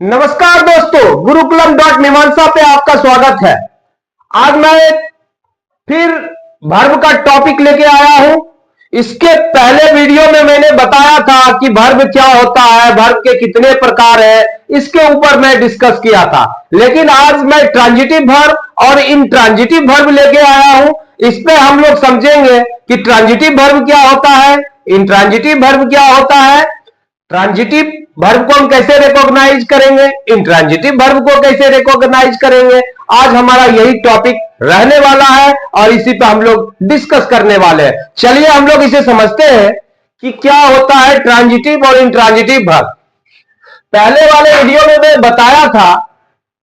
नमस्कार दोस्तों, गुरुकुलम डॉट मीमांसा पे आपका स्वागत है। आज मैं फिर वर्ब का टॉपिक लेके आया हूं। इसके पहले वीडियो में मैंने बताया था कि वर्ब क्या होता है, वर्ब के कितने प्रकार है, इसके ऊपर मैं डिस्कस किया था। लेकिन आज मैं ट्रांजिटिव वर्ब और इंट्रांजिटिव वर्ब लेके आया हूं। इस पे हम लोग समझेंगे कि ट्रांजिटिव वर्ब क्या होता है, इंट्रांजिटिव वर्ब क्या होता है, ट्रांजिटिव वर्ब को हम कैसे रिकॉग्नाइज करेंगे, इंट्रांजिटिव वर्ब को कैसे रिकॉग्नाइज करेंगे। आज हमारा यही टॉपिक रहने वाला है और इसी पे हम लोग डिस्कस करने वाले हैं। चलिए हम लोग इसे समझते हैं कि क्या होता है ट्रांजिटिव और इंट्रांजिटिव वर्ब। पहले वाले वीडियो में मैं बताया था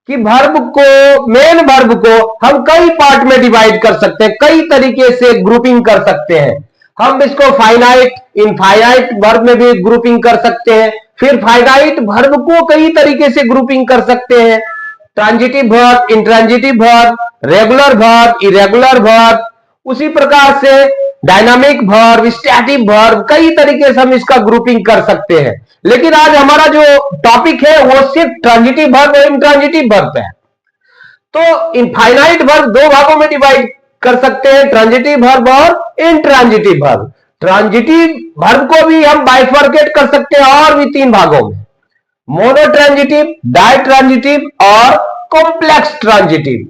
कि वर्ब को, मेन वर्ब को हम कई पार्ट में डिवाइड कर सकते हैं, कई तरीके से ग्रुपिंग कर सकते हैं। हम इसको फाइनाइट, इनफाइनाइट वर्ब में भी ग्रुपिंग कर सकते हैं। फिर फाइनाइट वर्ब को कई तरीके से ग्रुपिंग कर सकते हैं, transitive verb, intransitive verb, regular verb, irregular verb. उसी प्रकार से डायनामिक वर्ब, स्टैटिक वर्ब, कई तरीके से हम इसका ग्रुपिंग कर सकते हैं। लेकिन आज हमारा जो टॉपिक है वो सिर्फ ट्रांजिटिव वर्ब और इंट्रांजिटिव वर्ब है। तो इनफाइनाइट वर्ब दो भागों में डिवाइड कर सकते हैं, ट्रांजिटिव वर्ब और इंट्रांजिटिव वर्ब। ट्रांजिटिव वर्ब को भी हम बाइफर्केट कर सकते हैं और भी तीन भागों में, मोनोट्रांजिटिव, डाइट्रांजिटिव और कॉम्प्लेक्स ट्रांजिटिव।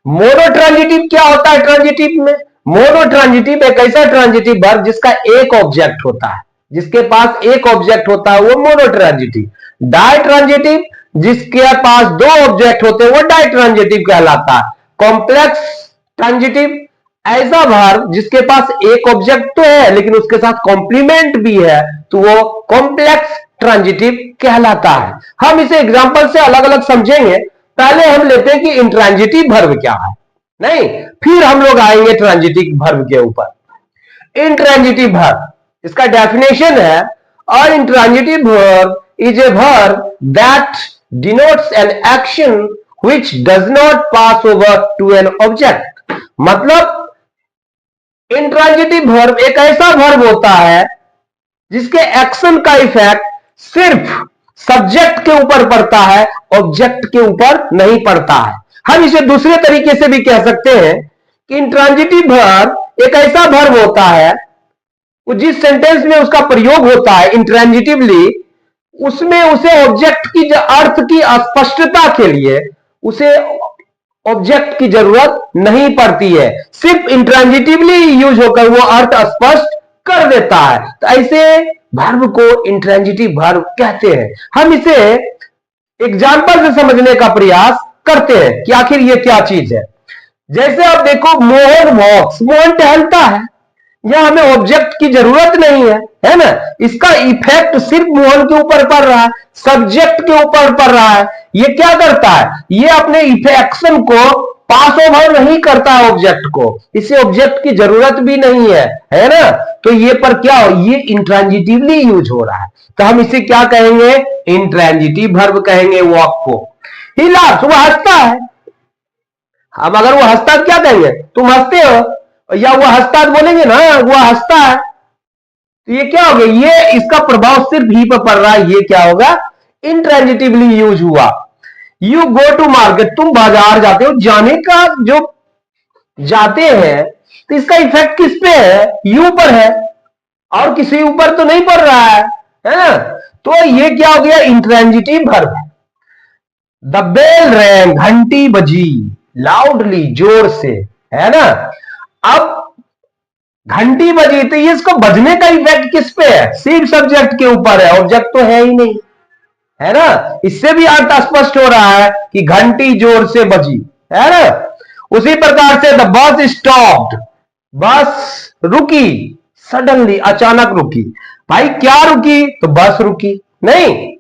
मोनोट्रांजिटिव क्या होता है ट्रांजिटिव में? मोनोट्रांजिटिव एक ऐसा ट्रांजिटिव वर्ब जिसका एक ऑब्जेक्ट होता है, जिसके पास एक ऑब्जेक्ट होता है, वो मोनोट्रांजिटिव। डाइट्रांजिटिव जिसके पास दो ऑब्जेक्ट होते हैं, वो डाइट्रांजिटिव कहलाता है। कॉम्प्लेक्स ट्रांजिटिव ऐसा वर्ब जिसके पास एक ऑब्जेक्ट तो है लेकिन उसके साथ कॉम्प्लीमेंट भी है, तो वो कॉम्प्लेक्स ट्रांजिटिव कहलाता है। हम इसे एग्जांपल से अलग अलग समझेंगे। पहले हम लेते हैं कि इंट्रांजिटिव वर्ब क्या है, नहीं, फिर हम लोग आएंगे ट्रांजिटिव वर्ब के ऊपर। इंट्रांजिटिव वर्ब, इसका डेफिनेशन है, और intransitive verb is a verb that denotes an action which does not pass over to an object. मतलब इंट्रांजिटिव वर्ब एक ऐसा वर्ब होता है जिसके एक्शन का इफेक्ट सिर्फ सब्जेक्ट के ऊपर पड़ता है, ऑब्जेक्ट के ऊपर नहीं पड़ता है। हम इसे दूसरे तरीके से भी कह सकते हैं कि इंट्रांजिटिव वर्ब एक ऐसा वर्ब होता है, जिस सेंटेंस में उसका प्रयोग होता है इंट्रांजिटिवली, उसमें उसे ऑब्जेक्ट की अर्थ की अस्पष्टता के लिए उसे ऑब्जेक्ट की जरूरत नहीं पड़ती है, सिर्फ इंट्रांजिटिवली यूज होकर वो अर्थ स्पष्ट कर देता है। तो ऐसे वर्ब को इंट्रांजिटिव वर्ब कहते हैं। हम इसे एग्जांपल से समझने का प्रयास करते हैं कि आखिर ये क्या चीज है। जैसे आप देखो, मोहन वॉक्स, मोहन टहलता है, यह हमें ऑब्जेक्ट की जरूरत नहीं है ना। इसका इफेक्ट सिर्फ मोहन के ऊपर पड़ रहा है, सब्जेक्ट के ऊपर पड़ रहा है। ये क्या करता है, ये अपने एक्शन को पास ओवर नहीं करता है ऑब्जेक्ट को, इसे ऑब्जेक्ट की जरूरत भी नहीं है ना। तो ये पर क्या हो, ये इंट्रांजिटिवली यूज हो रहा है, तो हम इसे क्या कहेंगे, इंट्रांजिटिव वर्ब कहेंगे वॉक को। ही लाफ्स, वो हंसता है। हम अगर वो हंसता क्या कहेंगे, तुम हंसते हो, या वो हंसता बोलेंगे ना, वो हंसता है। तो ये क्या हो गया, ये इसका प्रभाव सिर्फ ही पर पड़ रहा है, ये क्या होगा, इंट्रांजिटिवली यूज हुआ। यू गो टू मार्केट, तुम बाजार जाते हो, जाने का जो जाते हैं, तो इसका इफेक्ट किस पे है, यू पर है, और किसी ऊपर तो नहीं पड़ रहा है ना। तो ये क्या हो गया, इंट्रांजिटिव वर्ब है। द बेल रैंग, घंटी बजी, लाउडली, जोर से, है ना। अब घंटी बजी, तो ये इसको बजने का इफेक्ट किस पे है, सिर्फ सब्जेक्ट के ऊपर है, ऑब्जेक्ट तो है ही नहीं, है ना। इससे भी अर्थ स्पष्ट हो रहा है कि घंटी जोर से बजी, है ना। उसी प्रकार से द बस स्टॉप्ड, बस रुकी, सडनली, अचानक रुकी। भाई क्या रुकी, तो बस रुकी नहीं।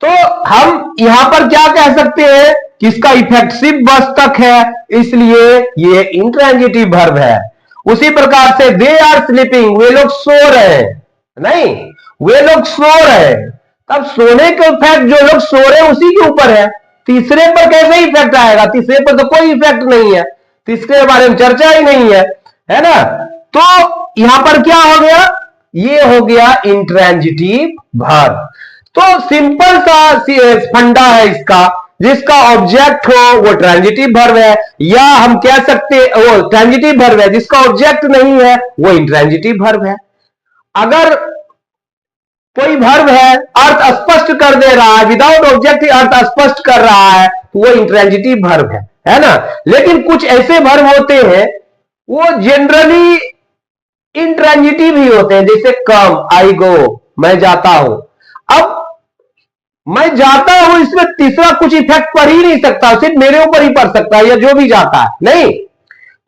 तो हम यहां पर क्या कह सकते हैं कि इसका इफेक्ट सिर्फ बस तक है, इसलिए ये इंट्रांजिटिव वर्ब है। उसी प्रकार से दे आर स्लीपिंग, वे लोग सो रहे, नहीं, वे लोग सो रहे। तब सोने का इफेक्ट जो लोग सो रहे हैं उसी के ऊपर है, तीसरे पर कैसे इफेक्ट आएगा, तीसरे पर तो कोई इफेक्ट नहीं है, तीसरे के बारे में चर्चा ही नहीं है ना। तो यहां पर क्या हो गया, ये हो गया इंट्रांजिटिव वर्ब। तो सिंपल सा फंडा है इसका, जिसका ऑब्जेक्ट हो वो ट्रांजिटिव वर्ब है, या हम कह सकते वो ट्रांजिटिव वर्ब है, जिसका ऑब्जेक्ट नहीं है वो इंट्रांजिटिव वर्ब है। अगर कोई वर्ब है अर्थ स्पष्ट कर दे रहा है, विदाउट ऑब्जेक्ट ही अर्थ स्पष्ट कर रहा है, तो वो इंट्रांजिटिव वर्ब है ना। लेकिन कुछ ऐसे वर्ब होते हैं वो जनरली इंट्रांजिटिव ही होते हैं, जैसे कम, आई गो, मैं जाता हूं। अब मैं जाता हूं, इसमें तीसरा कुछ इफेक्ट पड़ ही नहीं सकता, सिर्फ मेरे ऊपर ही पड़ सकता है या जो भी जाता है, नहीं।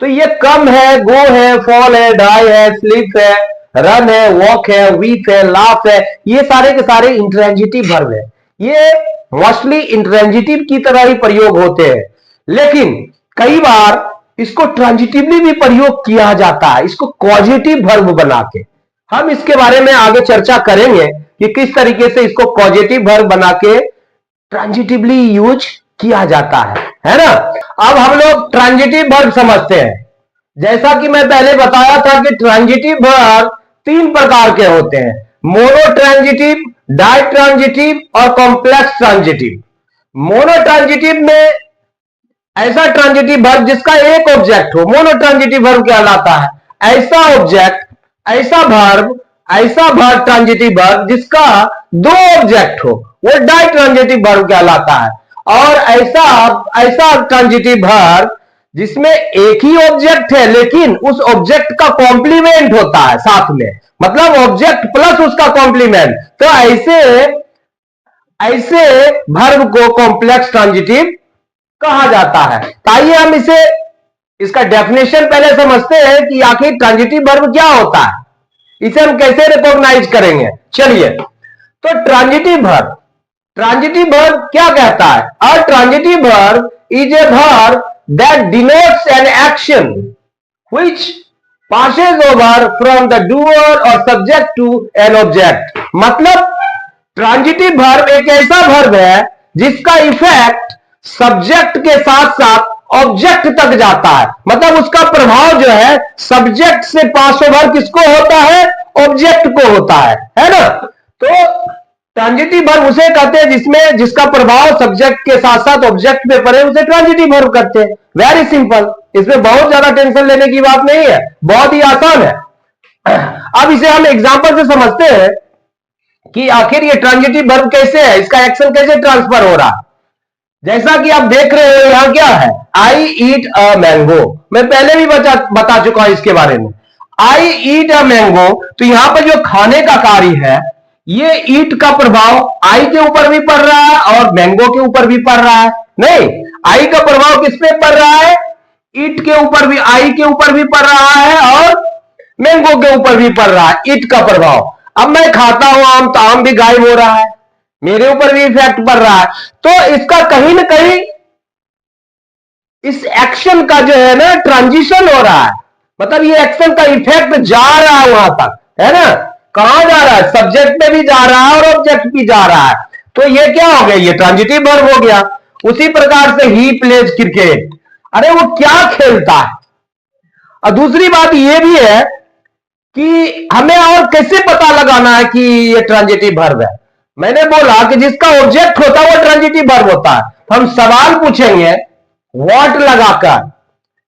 तो ये कम है, गो है, फॉल है, डाई है, स्लीप है, रन है, वॉक है, वीप है, लाफ है, ये सारे के सारे इंट्रांजिटिव वर्ब है। ये मोस्टली इंट्रांजिटिव की तरह ही प्रयोग होते हैं, लेकिन कई बार इसको ट्रांजिटिवली भी प्रयोग किया जाता है, इसको कॉजेटिव वर्ब बना के। हम इसके बारे में आगे चर्चा करेंगे कि किस तरीके से इसको पॉजिटिव वर्ब बना के ट्रांजिटिवली यूज किया जाता है ना। अब हम लोग ट्रांजिटिव वर्ब समझते हैं। जैसा कि मैं पहले बताया था कि ट्रांजिटिव वर्ब 3 प्रकार के होते हैं, मोनो ट्रांजिटिव, डाई ट्रांजिटिव और कॉम्प्लेक्स ट्रांजिटिव। मोनो ट्रांजिटिव में ऐसा ट्रांजिटिव वर्ब जिसका एक ऑब्जेक्ट हो, मोनो ट्रांजिटिव वर्ब कहलाता है। ऐसा ऑब्जेक्ट, ऐसा वर्ब ट्रांजिटिव वर्ब जिसका 2 ऑब्जेक्ट हो, वो डाई ट्रांजिटिव वर्ब कहलाता है। और ऐसा ट्रांजिटिव वर्ब जिसमें एक ही ऑब्जेक्ट है लेकिन उस ऑब्जेक्ट का कॉम्प्लीमेंट होता है साथ में, मतलब ऑब्जेक्ट प्लस उसका कॉम्प्लीमेंट, तो ऐसे वर्ब को कॉम्प्लेक्स ट्रांजिटिव कहा जाता है। तो आइए हम इसका डेफिनेशन पहले समझते हैं कि आखिर ट्रांजिटिव वर्ब क्या होता है, इसे हम कैसे रिकॉग्नाइज करेंगे। चलिए, तो ट्रांजिटिव वर्ब क्या कहता है? अ transitive verb is a verb that denotes an action which passes over from the doer or subject to an object। मतलब ट्रांजिटिव वर्ब एक ऐसा वर्ब है जिसका इफेक्ट सब्जेक्ट के साथ साथ ऑब्जेक्ट तक जाता है, मतलब उसका प्रभाव जो है सब्जेक्ट से पास ओवर किसको होता है? ऑब्जेक्ट को होता है ना। तो ट्रांजिटिव वर्ब उसे कहते हैं जिसका प्रभाव सब्जेक्ट के साथ साथ ऑब्जेक्ट पे पड़े, उसे ट्रांजिटिव वर्ब कहते हैं। वेरी सिंपल, इसमें बहुत ज्यादा टेंशन लेने की बात नहीं है, बहुत ही आसान है। अब इसे हम एग्जांपल से समझते हैं कि आखिर ये ट्रांजिटिव वर्ब कैसे है, इसका एक्शन कैसे ट्रांसफर हो रहा है। जैसा कि आप देख रहे हो यहां क्या है, आई ईट अ मैंगो। मैं पहले भी बता चुका हूं इसके बारे में। आई ईट अ मैंगो, तो यहां पर जो खाने का कार्य है, ये ईट का प्रभाव आई के ऊपर भी पड़ रहा है और मैंगो के ऊपर भी पड़ रहा है। नहीं, आई का प्रभाव किस पे पड़ रहा है? ईट के ऊपर भी, आई के ऊपर भी पड़ रहा है और मैंगो के ऊपर भी पड़ रहा है ईट का प्रभाव। अब मैं खाता हूं आम, तो आम भी गायब हो रहा है, मेरे ऊपर भी इफेक्ट पड़ रहा है। तो इसका कहीं ना कहीं इस एक्शन का जो है ना ट्रांजिशन हो रहा है, मतलब ये एक्शन का इफेक्ट जा रहा है वहां तक, है ना। कहां जा रहा है? सब्जेक्ट पे भी जा रहा है और ऑब्जेक्ट भी जा रहा है। तो ये क्या हो गया? ये ट्रांजिटिव वर्ब हो गया। उसी प्रकार से ही प्लेज क्रिकेट, अरे वो क्या खेलता है। और दूसरी बात ये भी है कि हमें और कैसे पता लगाना है कि ये ट्रांजिटिव वर्ब है। मैंने बोला कि जिसका ऑब्जेक्ट होता है वो ट्रांजिटिव वर्ब होता है। हम सवाल पूछेंगे व्हाट लगाकर,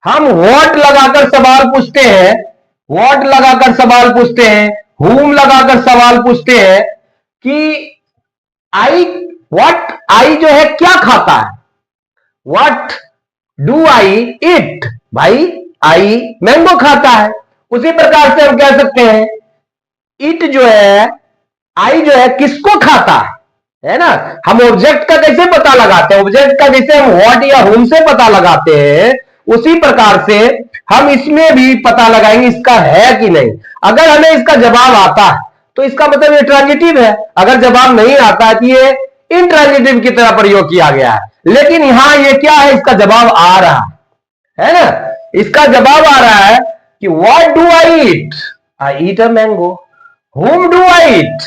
हम व्हाट लगाकर सवाल पूछते हैं, व्हाट लगाकर सवाल पूछते हैं, हुम लगाकर सवाल पूछते हैं कि आई, व्हाट आई जो है क्या खाता है, व्हाट डू आई इट, भाई आई मैंगो खाता है। उसी प्रकार से हम कह सकते हैं इट जो है, आई जो है किसको खाता है ना। हम ऑब्जेक्ट का कैसे पता लगाते हैं? ऑब्जेक्ट का जैसे हम व्हाट या हुम से पता लगाते हैं, उसी प्रकार से हम इसमें भी पता लगाएंगे इसका है कि नहीं। अगर हमें इसका जवाब आता है तो इसका मतलब ये ट्रांजिटिव है, अगर जवाब नहीं आता है तो ये इंट्रांजिटिव की तरह प्रयोग किया गया है। लेकिन यहां ये क्या है? इसका जवाब आ रहा है ना, इसका जवाब आ रहा है कि what do I eat, I eat a mango. हुम डू आई ईट,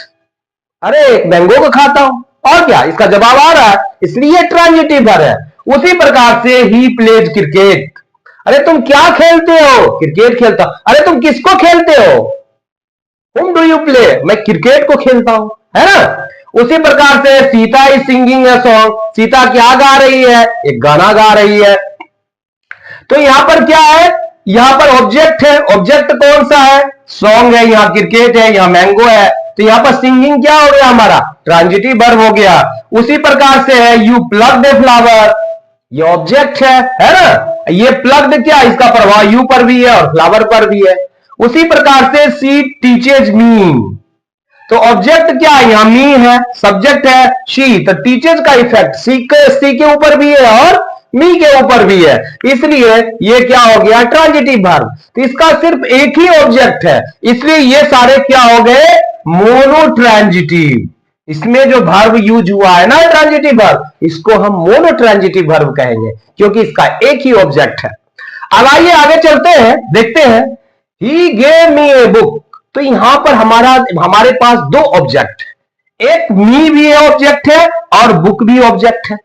अरे एक मैंगो को खाता हूं। और क्या, इसका जवाब आ रहा है, इसलिए ट्रांजिटिव वर्ब है। उसी प्रकार से ही प्लेज क्रिकेट, अरे तुम क्या खेलते हो? क्रिकेट खेलता हूं। अरे तुम किसको खेलते हो? हुम डू यू प्ले, मैं क्रिकेट को खेलता हूं, है ना। उसी प्रकार से Sita is singing a song, Sita क्या गा रही है, एक गाना गा रही है। तो यहां पर क्या है, यहां पर ऑब्जेक्ट है, ऑब्जेक्ट कौन सा है, सॉन्ग है, यहां क्रिकेट है, यहां मैंगो है, तो यहां पर सिंगिंग क्या हो गया हमारा, ट्रांजिटिव वर्ब हो गया। उसी प्रकार से है यू प्लग्ड ए फ्लावर, ये ऑब्जेक्ट है ना, ये प्लग्ड क्या, इसका प्रभाव यू पर भी है और फ्लावर पर भी है। उसी प्रकार से सी टीचेज मी, तो ऑब्जेक्ट क्या है, यहां मी है, सब्जेक्ट है शी, तो टीचर्स का इफेक्ट सी के ऊपर भी है और मी के ऊपर भी है, इसलिए ये क्या हो गया, ट्रांजिटिव वर्ब। तो इसका सिर्फ एक ही ऑब्जेक्ट है, इसलिए ये सारे क्या हो गए, मोनोट्रांजिटिव। इसमें जो वर्ब यूज हुआ है ना ट्रांजिटिव वर्ब, इसको हम मोनोट्रांजिटिव वर्ब कहेंगे, क्योंकि इसका एक ही ऑब्जेक्ट है। अब आइए आगे चलते हैं, देखते हैं ही गेव मी ए बुक, तो यहां पर हमारे पास दो ऑब्जेक्ट है, एक मी भी ऑब्जेक्ट है और बुक भी ऑब्जेक्ट है।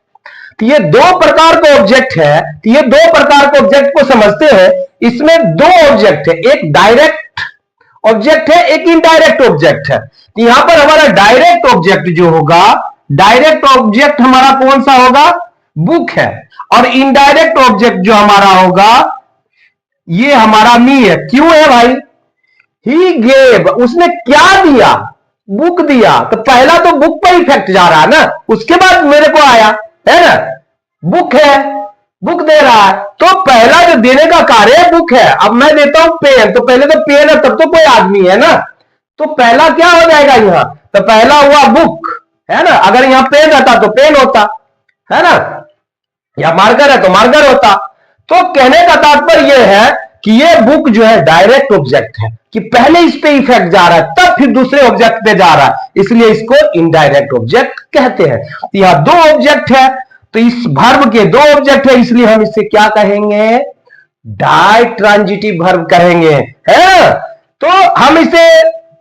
तो ये दो प्रकार का ऑब्जेक्ट है, तो ये दो प्रकार के ऑब्जेक्ट को समझते हैं। इसमें दो ऑब्जेक्ट है, एक डायरेक्ट ऑब्जेक्ट है, एक इनडायरेक्ट ऑब्जेक्ट है। तो यहां पर हमारा डायरेक्ट ऑब्जेक्ट जो होगा, डायरेक्ट ऑब्जेक्ट हमारा कौन सा होगा, बुक है, और इनडायरेक्ट ऑब्जेक्ट जो हमारा होगा ये हमारा मी है। क्यों है भाई, ही गेव, उसने क्या दिया, बुक दिया, तो पहला तो बुक पर इफेक्ट जा रहा है ना, उसके बाद मेरे को आया है ना, बुक है, बुक दे रहा है, तो पहला जो देने का कार्य है बुक है। अब मैं देता हूं पेन, तो पहले तो पेन है, तब तो कोई आदमी है ना, तो पहला क्या हो जाएगा यहां, तो पहला हुआ बुक है ना, अगर यहां पेन रहता तो पेन होता है ना, या मार्कर है तो मार्कर होता। तो कहने का तात्पर्य यह है कि ये बुक जो है डायरेक्ट ऑब्जेक्ट है, कि पहले इस पे इफेक्ट जा रहा है तब फिर दूसरे ऑब्जेक्ट पे जा रहा है, इसलिए इसको इनडायरेक्ट ऑब्जेक्ट कहते हैं। तो यहां दो ऑब्जेक्ट है, तो इस वर्ब के दो ऑब्जेक्ट है, इसलिए हम इसे क्या कहेंगे, डायट्रांजिटिव वर्ब कहेंगे, है। तो हम इसे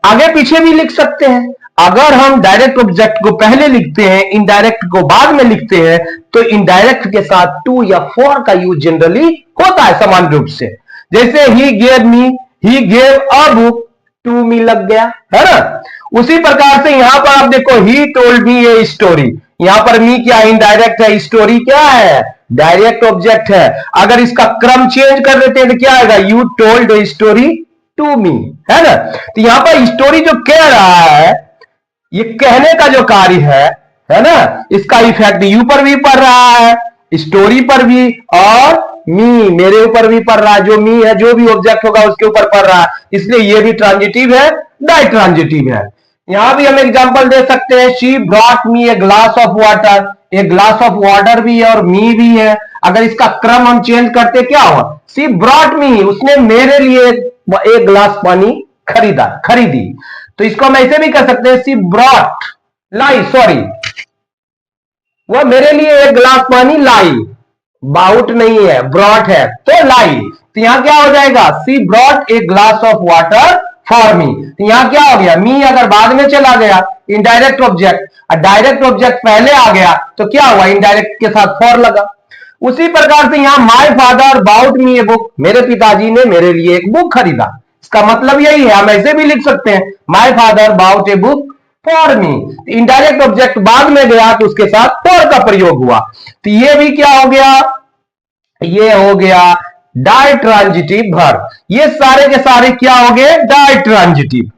आगे पीछे भी लिख सकते हैं। अगर हम डायरेक्ट ऑब्जेक्ट को पहले लिखते हैं, इनडायरेक्ट को बाद में लिखते हैं, तो इनडायरेक्ट के साथ टू या फॉर का यूज जनरली होता है समान रूप से। जैसे he gave me, he gave a book, to me लग गया, है ना। उसी प्रकार से यहां पर आप देखो, he told me a story, यहां पर मी क्या इनडायरेक्ट है, स्टोरी क्या है, डायरेक्ट ऑब्जेक्ट है। अगर इसका क्रम चेंज कर देते हैं तो क्या आएगा, you told a story to me, है ना। तो यहां पर स्टोरी जो कह रहा है, ये कहने का जो कार्य है ना, इसका इफेक्ट यू पर भी पड़ रहा है, स्टोरी पर भी, और मी मेरे ऊपर भी पड़ रहा है, जो मी है जो भी ऑब्जेक्ट होगा उसके ऊपर पड़ रहा है, इसलिए ये भी ट्रांजिटिव है, डायट्रांजिटिव है। यहां भी हम एग्जांपल दे सकते हैं, she brought me A glass of water, A glass of water भी है और मी भी है। अगर इसका क्रम हम चेंज करते क्या हुआ, शी ब्रॉट मी, उसने मेरे लिए एक ग्लास पानी खरीदी, तो इसको हम ऐसे भी कर सकते हैं, शी ब्रॉट लाई, सॉरी, वह मेरे लिए एक गिलास पानी लाई, बाउट नहीं है, ब्रॉट है, तो लाई। तो यहां क्या हो जाएगा, she brought a glass of water for me. तो यहां क्या हो गया, मी अगर बाद में चला गया, इनडायरेक्ट ऑब्जेक्ट, और डायरेक्ट ऑब्जेक्ट पहले आ गया, तो क्या हुआ, इनडायरेक्ट के साथ फॉर लगा। उसी प्रकार से यहां my father bought me a book, मेरे पिताजी ने मेरे लिए एक बुक खरीदा, इसका मतलब यही है। हम ऐसे भी लिख सकते हैं, my father bought a book for me, indirect object बाद में गया तो उसके साथ फॉर का प्रयोग हुआ, तो ये भी क्या हो गया, ये हो गया डायट्रांजिटिव वर्ब। ये सारे के सारे क्या हो गए, डायट्रांजिटिव।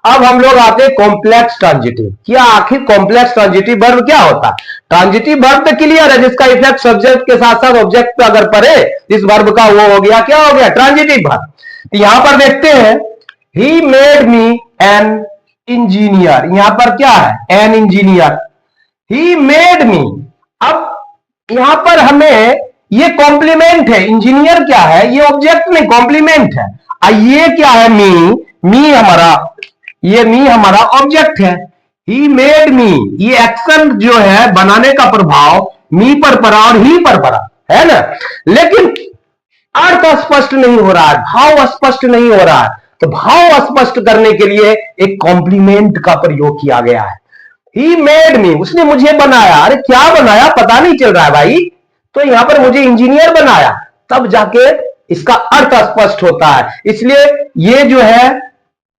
अब हम लोग आते हैं कॉम्प्लेक्स ट्रांजिटिव। क्या आखिर कॉम्प्लेक्स ट्रांजिटिव वर्ब क्या होता है, ट्रांजिटिव वर्ब तो क्लियर है, जिसका इफेक्ट सब्जेक्ट के साथ साथ ऑब्जेक्ट पे अगर पड़े इस वर्ब का, वो हो गया, क्या हो गया, ट्रांजिटिव वर्ब। तो यहां पर देखते हैं, he made me an engineer, यहां पर क्या है, an engineer, he made me. अब यहां पर हमें ये कॉम्प्लीमेंट है, इंजीनियर क्या है, ये ऑब्जेक्ट नहीं, कॉम्प्लीमेंट है। ये क्या है, मी हमारा, ये मी हमारा ऑब्जेक्ट है। ही मेड मी, ये एक्शन जो है, बनाने का प्रभाव मी पर पड़ा और ही पर पड़ा, है ना। लेकिन अर्थ स्पष्ट नहीं हो रहा है, भाव स्पष्ट नहीं हो रहा है, तो भाव स्पष्ट करने के लिए एक कॉम्प्लीमेंट का प्रयोग किया गया है। ही मेड मी, उसने मुझे बनाया, अरे क्या बनाया पता नहीं चल रहा है भाई, तो यहां पर मुझे इंजीनियर बनाया, तब जाके इसका अर्थ स्पष्ट होता है। इसलिए ये जो है,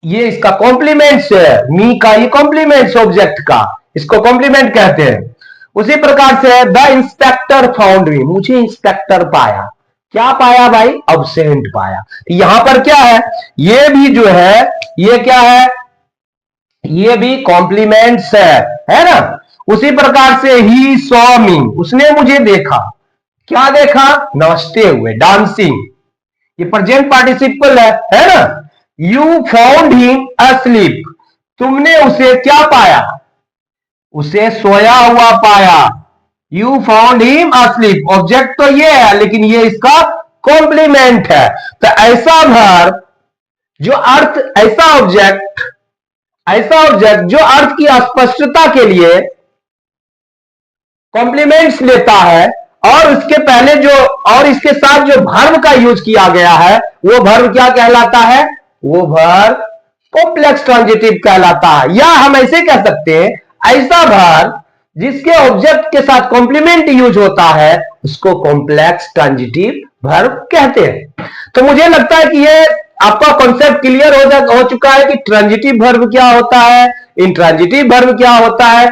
ये इसका कॉम्प्लीमेंट्स है, मी का ये कॉम्प्लीमेंट्स ऑब्जेक्ट का, इसको कॉम्प्लीमेंट कहते हैं। उसी प्रकार से द इंस्पेक्टर फाउंड मी, मुझे इंस्पेक्टर पाया। क्या पाया भाई? अब्सेंट पाया। यहां पर क्या है? ये भी जो है, ये क्या है? ये भी कॉम्प्लीमेंट्स है ना। उसी प्रकार से ही सॉ मी, उसने मुझे देखा। क्या देखा? नाचते हुए, डांसिंग। ये प्रेजेंट पार्टिसिपल है ना। यू फाउंड हिम asleep, तुमने उसे क्या पाया? उसे सोया हुआ पाया। You found him asleep, object तो ये है लेकिन ये इसका कॉम्प्लीमेंट है। तो ऐसा वर्ब जो अर्थ, ऐसा ऑब्जेक्ट जो अर्थ की अस्पष्टता के लिए कॉम्प्लीमेंट्स लेता है और उसके पहले जो, और इसके साथ जो वर्ब का यूज किया गया है वो वर्ब क्या कहलाता है? वो वर्ब कॉम्प्लेक्स ट्रांजिटिव कहलाता है। या हम ऐसे कह सकते हैं, ऐसा वर्ब जिसके ऑब्जेक्ट के साथ कॉम्प्लीमेंट यूज होता है उसको कॉम्प्लेक्स ट्रांजिटिव वर्ब कहते हैं। तो मुझे लगता है कि ये आपका कॉन्सेप्ट क्लियर हो चुका है कि ट्रांजिटिव वर्ब क्या होता है, इंट्रांजिटिव वर्ब क्या होता है,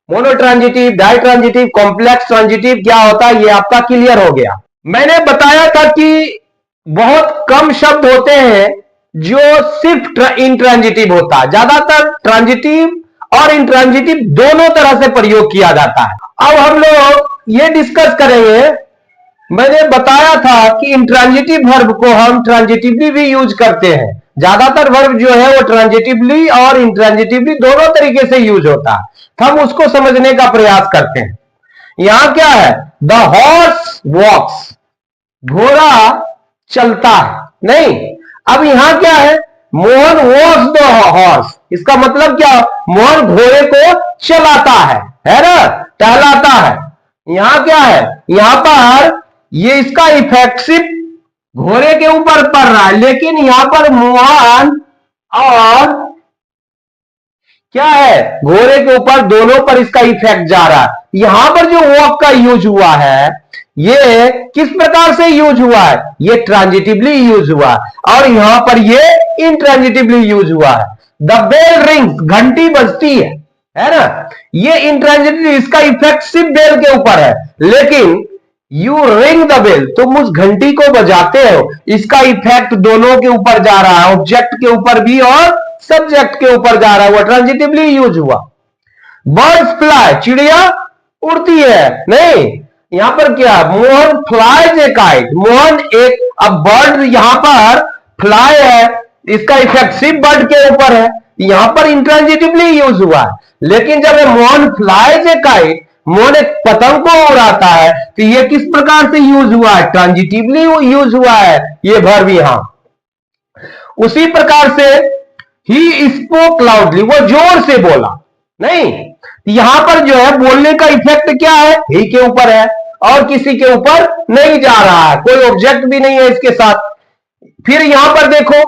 मोनोट्रांजिटिव, डाइट्रांजिटिव, कॉम्प्लेक्स ट्रांजिटिव क्या होता है, ये आपका क्लियर हो गया। मैंने बताया था कि बहुत कम शब्द होते हैं जो सिर्फ इंट्रांजिटिव होता है, ज्यादातर ट्रांजिटिव और इंट्रांजिटिव दोनों तरह से प्रयोग किया जाता है। अब हम लोग ये डिस्कस करेंगे, मैंने बताया था कि इंट्रांजिटिव वर्ब को हम ट्रांजिटिवली भी यूज करते हैं। ज्यादातर वर्ब जो है वो ट्रांजिटिवली और इंट्रांजिटिवली दोनों तरीके से यूज होता है। तो हम उसको समझने का प्रयास करते हैं। यहां क्या है? द हॉर्स वॉक्स, घोड़ा चलता है। नहीं, अब यहां क्या है? मोहन वॉक्स द हॉर्स, इसका मतलब क्या? मोहन घोड़े को चलाता है ना, टहलाता है। यहां क्या है? यहां पर ये इसका इफेक्ट सिर्फ घोड़े के ऊपर पड़ रहा है, लेकिन यहां पर मोहन और क्या है? घोड़े के ऊपर, दोनों पर इसका इफेक्ट जा रहा है। यहां पर जो वॉक का यूज हुआ है ये किस प्रकार से यूज हुआ है? ये ट्रांजिटिवली यूज हुआ है और यहां पर ये इंट्रांजिटिवली यूज हुआ है। द बेल रिंग्स, घंटी बजती है ना। ये इंट्रांजिटिवली, इसका इफेक्ट सिर्फ बेल के ऊपर है, लेकिन यू रिंग द बेल, तुम उस घंटी को बजाते हो, इसका इफेक्ट दोनों के ऊपर जा रहा है, ऑब्जेक्ट के ऊपर भी और सब्जेक्ट के ऊपर जा रहा है, वो ट्रांजिटिवली यूज हुआ। बर्ड्स फ्लाई, चिड़िया उड़ती है। नहीं, यहां पर क्या? मोहन फ्लाइज ए काइट, मोहन एक, अब बर्ड यहां पर फ्लाई है, इसका इफेक्ट सिर्फ बर्ड के ऊपर है, यहां पर इंट्रांजिटिवली यूज हुआ है। लेकिन जब मोहन फ्लाइज ए काइट, मोहन एक पतंग को उड़ाता है, तो ये किस प्रकार से यूज हुआ है? ट्रांजिटिवली यूज हुआ है ये वर्ब यहां। उसी प्रकार से ही स्पोक लाउडली, वो जोर से बोला। नहीं, यहां पर जो है बोलने का इफेक्ट क्या है? ही के ऊपर है और किसी के ऊपर नहीं जा रहा है, कोई ऑब्जेक्ट भी नहीं है इसके साथ। फिर यहां पर देखो,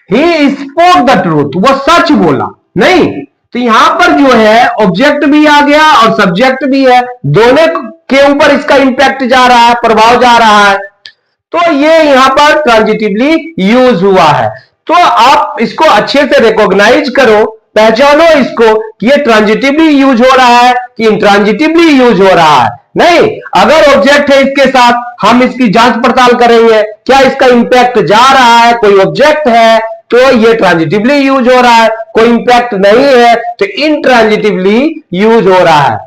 ही स्पोक द ट्रूथ, वो सच बोला। नहीं, तो यहां पर जो है ऑब्जेक्ट भी आ गया और सब्जेक्ट भी है, दोनों के ऊपर इसका इंपैक्ट जा रहा है, प्रभाव जा रहा है, तो ये यहां पर ट्रांजिटिवली यूज हुआ है। तो आप इसको अच्छे से रिकॉग्नाइज करो, पहचानो इसको कि ये ट्रांजिटिवली यूज हो रहा है कि इंट्रांजिटिवली यूज हो रहा है। नहीं, अगर ऑब्जेक्ट है इसके साथ, हम इसकी जांच पड़ताल करेंगे, क्या इसका इंपैक्ट जा रहा है, कोई ऑब्जेक्ट है तो ये ट्रांजिटिवली यूज हो रहा है, कोई इंपैक्ट नहीं है तो इंट्रांजिटिवली यूज हो रहा है।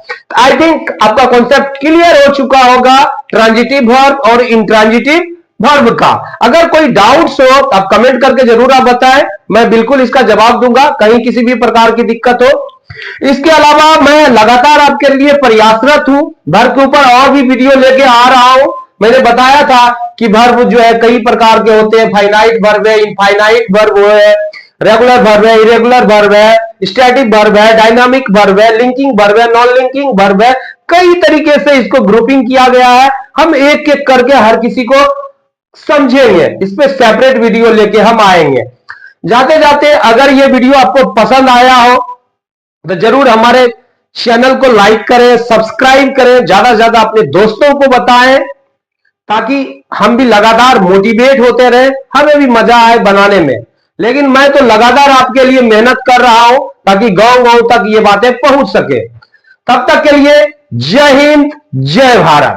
आई थिंक आपका कॉन्सेप्ट क्लियर हो चुका होगा ट्रांजिटिव वर्ब और इंट्रांजिटिव वर्ब का। अगर कोई डाउट्स हो आप कमेंट करके जरूर आप बताएं, मैं बिल्कुल इसका जवाब दूंगा, कहीं किसी भी प्रकार की दिक्कत हो। इसके अलावा मैं लगातार आपके लिए प्रयासरत हूं, वर्ब के ऊपर और भी वीडियो लेके आ रहा हूं। मैंने बताया था कि वर्ब जो है कई प्रकार के होते हैं, फाइनाइट वर्ब है, इनफाइनाइट वर्ब है, रेगुलर वर्ब है, इरेगुलर वर्ब है, स्टैटिक वर्ब है, डायनामिक वर्ब है, लिंकिंग वर्ब है, नॉन लिंकिंग वर्ब है। कई तरीके से इसको ग्रुपिंग किया गया है, हम एक एक करके हर किसी को समझेंगे, इस पे सेपरेट वीडियो लेके हम आएंगे। जाते जाते अगर ये वीडियो आपको पसंद आया हो तो जरूर हमारे चैनल को लाइक करें, सब्सक्राइब करें, ज्यादा से ज्यादा अपने दोस्तों को बताएं ताकि हम भी लगातार मोटिवेट होते रहे, हमें भी मजा आए बनाने में। लेकिन मैं तो लगातार आपके लिए मेहनत कर रहा हूं ताकि गांव गांव तक ये बातें पहुंच सके। तब तक के लिए जय हिंद, जय भारत।